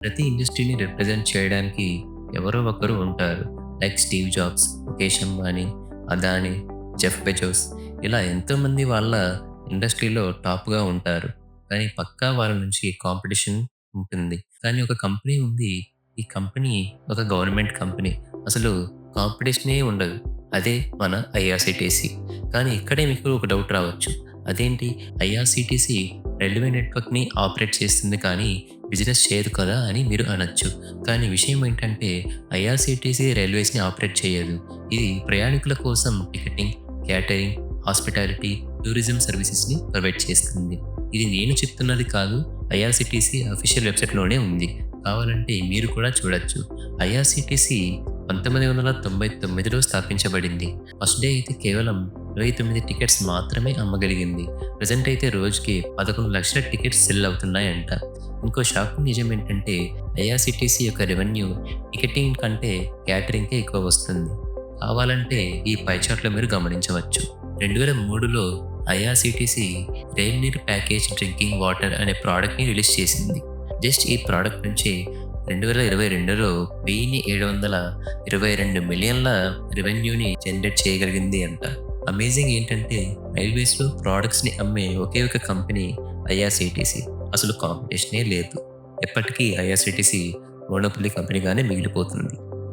ప్రతి ఇండస్ట్రీని రిప్రజెంట్ చేయడానికి ఎవరో ఒకరు ఉంటారు. Like Steve jobs, Mukesh Ambani, Adani, Jeff Bezos ఇలా ఎంతోమంది వాళ్ళ ఇండస్ట్రీలో టాప్‌గా ఉంటారు. కానీ పక్కా వాళ్ళ నుంచి కాంపిటీషన్ ఉంటుంది. కానీ ఒక కంపెనీ ఉంది. ఈ కంపెనీ ఒక గవర్నమెంట్ కంపెనీ. అసలు కాంపిటీషనే ఉండదు. అదే మన ఐఆర్‌సీటీసీ. కానీ ఇక్కడే మీకు ఒక డౌట్ రావచ్చు. అదేంటి ఐఆర్‌సీటీసీ రైల్వే నెట్వర్క్‌ని ఆపరేట్ చేస్తుంది కానీ బిజినెస్ చేయదు కదా అని మీరు అనొచ్చు. కానీ విషయం ఏంటంటే ఐఆర్‌సీటీసీ రైల్వేస్‌ని ఆపరేట్ చేయదు. ఇది ప్రయాణికుల కోసం టికెటింగ్, క్యాటరింగ్, హాస్పిటాలిటీ, టూరిజం సర్వీసెస్‌ని ప్రొవైడ్ చేస్తుంది. ఇది నేను చెప్తున్నది కాదు. ఐఆర్‌సీటీసీ అఫీషియల్ వెబ్‌సైట్‌లోనే ఉంది. కావాలంటే మీరు కూడా చూడొచ్చు. ఐఆర్‌సీటీసీ 1999లో స్థాపించబడింది. ఫస్ట్ డే అయితే కేవలం 29 టికెట్స్ మాత్రమే అమ్మగలిగింది. ప్రెజెంట్ అయితే రోజుకి 11,00,000 టికెట్స్ సెల్ అవుతున్నాయంట. ఇంకో షాకింగ్ నిజం ఏంటంటే ఐఆర్‌సీటీసీ యొక్క రెవెన్యూ టికెటింగ్ కంటే క్యాటరింగ్‌కే ఎక్కువ వస్తుంది. కావాలంటే ఈ పై చార్ట్‌లో మీరు గమనించవచ్చు. 2003లో ఐఆర్‌సీటీసీ రెయిన్‌నీర్ ప్యాకేజ్ డ్రింకింగ్ వాటర్ అనే ప్రోడక్ట్‌ని రిలీజ్ చేసింది. జస్ట్ ఈ ప్రోడక్ట్ నుంచి 2022లో 1,722 మిలియన్ల రెవెన్యూని జనరేట్ చేయగలిగింది అంట. అమేజింగ్ ఏంటంటే రైల్వేస్‌లో ప్రొడక్ట్స్‌ని అమ్మే ఒకే ఒక కంపెనీ ఐఆర్‌సీటీసీ. అసలు కాంపిటీషనే లేదు. ఎప్పటికీ ఐఆర్‌సీటీసీ మోనోపొలీ కంపెనీగానే మిగిలిపోతుంది.